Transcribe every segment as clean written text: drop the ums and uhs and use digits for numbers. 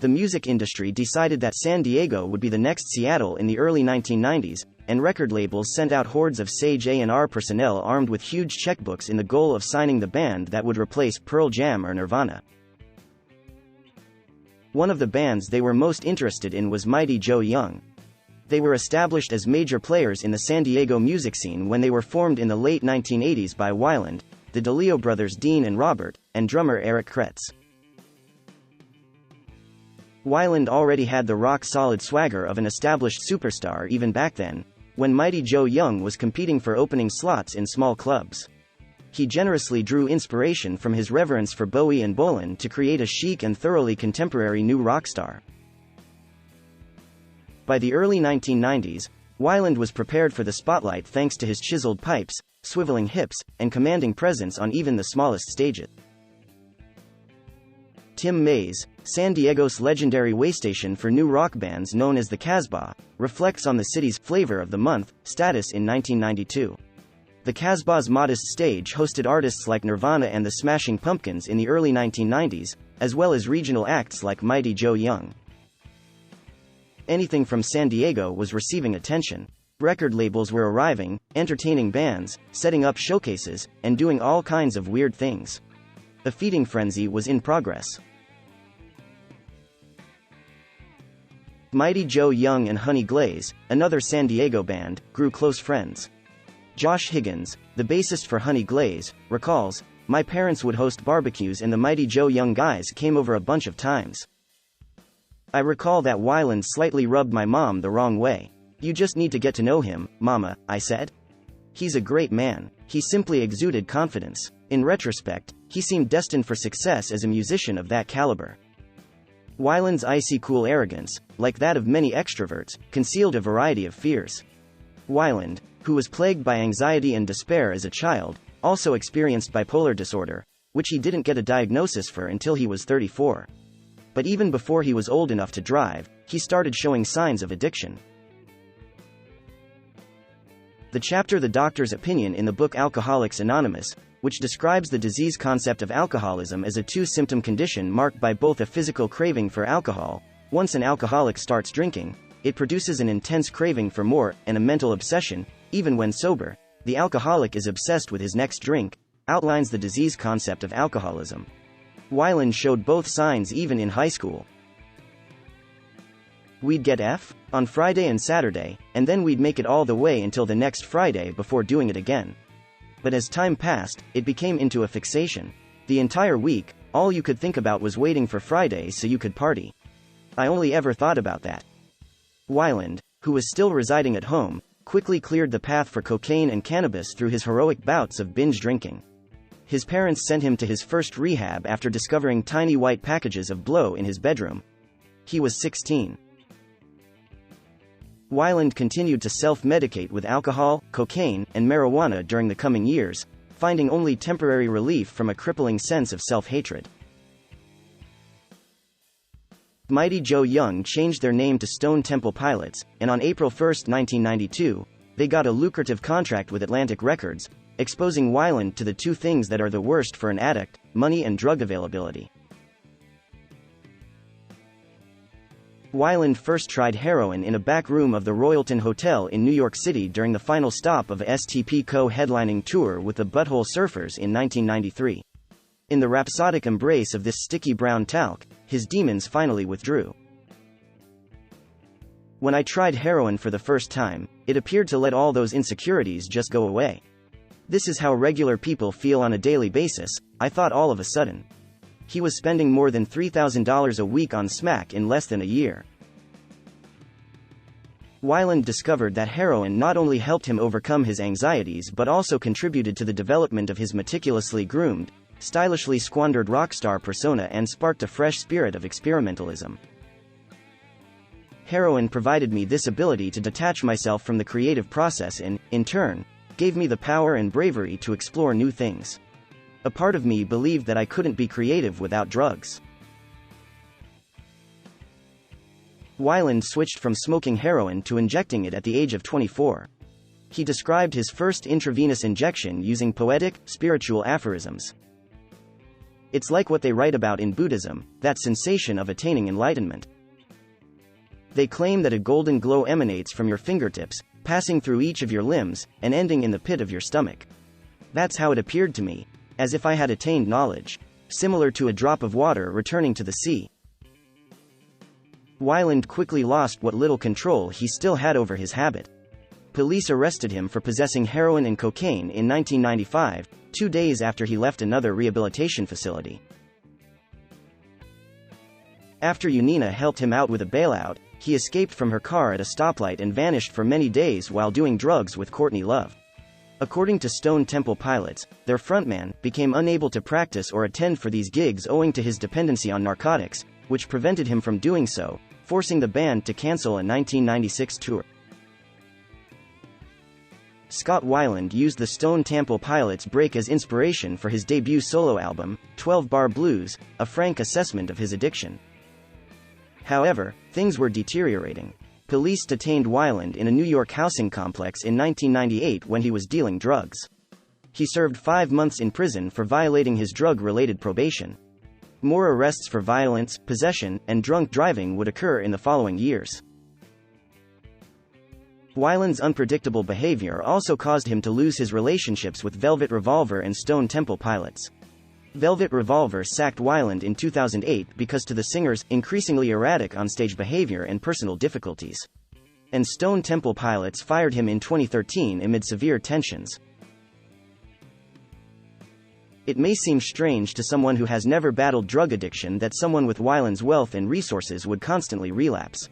The music industry decided that San Diego would be the next Seattle in the early 1990s, and record labels sent out hordes of Sage A&R personnel armed with huge checkbooks in the goal of signing the band that would replace Pearl Jam or Nirvana. One of the bands they were most interested in was Mighty Joe Young. They were established as major players in the San Diego music scene when they were formed in the late 1980s by Weiland, the DeLeo brothers Dean and Robert, and drummer Eric Kretz. Weiland already had the rock-solid swagger of an established superstar even back then, when Mighty Joe Young was competing for opening slots in small clubs. He generously drew inspiration from his reverence for Bowie and Bolan to create a chic and thoroughly contemporary new rock star. By the early 1990s, Weiland was prepared for the spotlight thanks to his chiseled pipes, swiveling hips, and commanding presence on even the smallest stages. Tim Mays, San Diego's legendary waystation for new rock bands known as the Casbah, reflects on the city's Flavor of the Month status in 1992. The Casbah's modest stage hosted artists like Nirvana and the Smashing Pumpkins in the early 1990s, as well as regional acts like Mighty Joe Young. Anything from San Diego was receiving attention. Record labels were arriving, entertaining bands, setting up showcases, and doing all kinds of weird things. A feeding frenzy was in progress. Mighty Joe Young and Honey Glaze, another San Diego band, grew close friends. Josh Higgins, the bassist for Honey Glaze, recalls, "My parents would host barbecues and the Mighty Joe Young guys came over a bunch of times. I recall that Weiland slightly rubbed my mom the wrong way. 'You just need to get to know him, Mama,' I said. He's a great man. He simply exuded confidence. In retrospect, he seemed destined for success as a musician of that caliber." Weiland's icy cool arrogance, like that of many extroverts, concealed a variety of fears. Weiland, who was plagued by anxiety and despair as a child, also experienced bipolar disorder, which he didn't get a diagnosis for until he was 34. But even before he was old enough to drive, he started showing signs of addiction. The chapter The Doctor's Opinion in the book Alcoholics Anonymous, which describes the disease concept of alcoholism as a two-symptom condition marked by both a physical craving for alcohol. Once an alcoholic starts drinking, it produces an intense craving for more, and a mental obsession. Even when sober, the alcoholic is obsessed with his next drink, outlines the disease concept of alcoholism. Weiland showed both signs even in high school. We'd get F on Friday and Saturday, and then we'd make it all the way until the next Friday before doing it again. But as time passed, it became into a fixation. The entire week, all you could think about was waiting for Friday so you could party. I only ever thought about that. Weiland, who was still residing at home, quickly cleared the path for cocaine and cannabis through his heroic bouts of binge drinking. His parents sent him to his first rehab after discovering tiny white packages of blow in his bedroom. He was 16. Weiland continued to self-medicate with alcohol, cocaine, and marijuana during the coming years, finding only temporary relief from a crippling sense of self-hatred. Mighty Joe Young changed their name to Stone Temple Pilots, and on April 1, 1992, they got a lucrative contract with Atlantic Records, exposing Weiland to the two things that are the worst for an addict: money and drug availability. Weiland first tried heroin in a back room of the Royalton Hotel in New York City during the final stop of a STP co-headlining tour with the Butthole Surfers in 1993. In the rhapsodic embrace of this sticky brown talc, his demons finally withdrew. "When I tried heroin for the first time, it appeared to let all those insecurities just go away. This is how regular people feel on a daily basis, I thought all of a sudden." He was spending more than $3,000 a week on smack in less than a year. Weiland discovered that heroin not only helped him overcome his anxieties but also contributed to the development of his meticulously groomed, stylishly squandered rock star persona and sparked a fresh spirit of experimentalism. "Heroin provided me this ability to detach myself from the creative process and, in turn, gave me the power and bravery to explore new things. A part of me believed that I couldn't be creative without drugs." Weiland switched from smoking heroin to injecting it at the age of 24. He described his first intravenous injection using poetic, spiritual aphorisms. It's like what they write about in Buddhism, that sensation of attaining enlightenment. They claim that a golden glow emanates from your fingertips, passing through each of your limbs, and ending in the pit of your stomach. That's how it appeared to me, as if I had attained knowledge, similar to a drop of water returning to the sea. Weiland quickly lost what little control he still had over his habit. Police arrested him for possessing heroin and cocaine in 1995, 2 days after he left another rehabilitation facility. After Yanina helped him out with a bailout, he escaped from her car at a stoplight and vanished for many days while doing drugs with Courtney Love. According to Stone Temple Pilots, their frontman became unable to practice or attend for these gigs owing to his dependency on narcotics, which prevented him from doing so, forcing the band to cancel a 1996 tour. Scott Weiland used the Stone Temple Pilots' break as inspiration for his debut solo album, 12 Bar Blues, a frank assessment of his addiction. However, things were deteriorating. Police detained Weiland in a New York housing complex in 1998 when he was dealing drugs. He served 5 months in prison for violating his drug-related probation. More arrests for violence, possession, and drunk driving would occur in the following years. Weiland's unpredictable behavior also caused him to lose his relationships with Velvet Revolver and Stone Temple Pilots. Velvet Revolver sacked Weiland in 2008 because to the singer's increasingly erratic onstage behavior and personal difficulties. And Stone Temple Pilots fired him in 2013 amid severe tensions. It may seem strange to someone who has never battled drug addiction that someone with Weiland's wealth and resources would constantly relapse.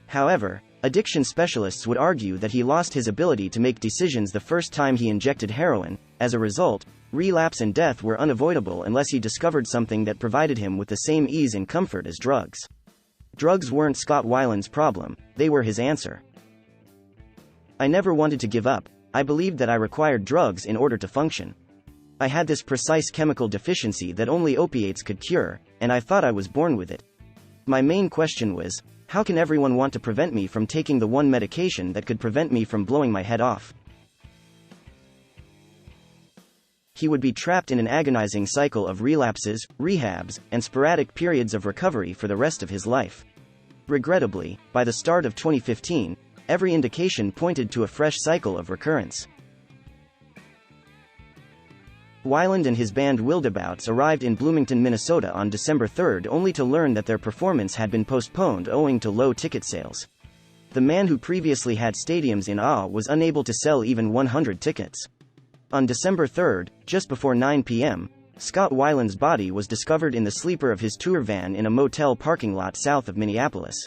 However, addiction specialists would argue that he lost his ability to make decisions the first time he injected heroin. As a result, relapse and death were unavoidable unless he discovered something that provided him with the same ease and comfort as drugs. Drugs weren't Scott Weiland's problem, they were his answer. I never wanted to give up. I believed that I required drugs in order to function. I had this precise chemical deficiency that only opiates could cure, and I thought I was born with it. My main question was, how can everyone want to prevent me from taking the one medication that could prevent me from blowing my head off? He would be trapped in an agonizing cycle of relapses, rehabs, and sporadic periods of recovery for the rest of his life. Regrettably, by the start of 2015, every indication pointed to a fresh cycle of recurrence. Weiland and his band Wildabouts arrived in Bloomington, Minnesota on December 3 only to learn that their performance had been postponed owing to low ticket sales. The man who previously had stadiums in awe was unable to sell even 100 tickets. On December 3, just before 9 p.m., Scott Weiland's body was discovered in the sleeper of his tour van in a motel parking lot south of Minneapolis.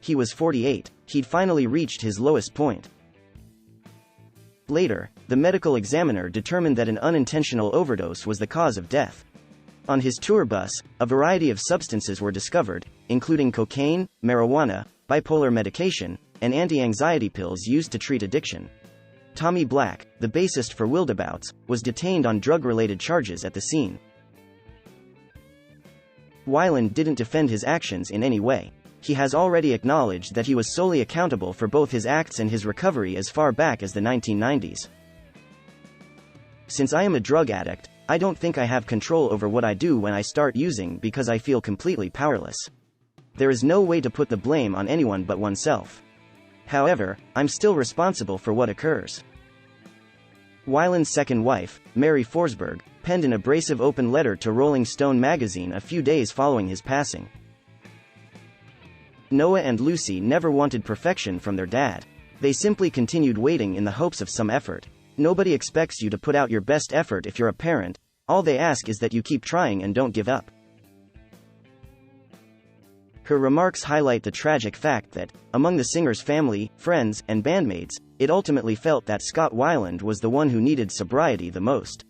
He was 48, he'd finally reached his lowest point. Later, the medical examiner determined that an unintentional overdose was the cause of death. On his tour bus, a variety of substances were discovered, including cocaine, marijuana, bipolar medication, and anti-anxiety pills used to treat addiction. Tommy Black, the bassist for Wildabouts, was detained on drug-related charges at the scene. Weiland didn't defend his actions in any way. He has already acknowledged that he was solely accountable for both his acts and his recovery as far back as the 1990s. Since I am a drug addict, I don't think I have control over what I do when I start using because I feel completely powerless. There is no way to put the blame on anyone but oneself. However, I'm still responsible for what occurs. Weiland's second wife, Mary Forsberg, penned an abrasive open letter to Rolling Stone magazine a few days following his passing. Noah and Lucy never wanted perfection from their dad. They simply continued waiting in the hopes of some effort. Nobody expects you to put out your best effort if you're a parent, all they ask is that you keep trying and don't give up. Her remarks highlight the tragic fact that, among the singer's family, friends, and bandmates, it ultimately felt that Scott Weiland was the one who needed sobriety the most.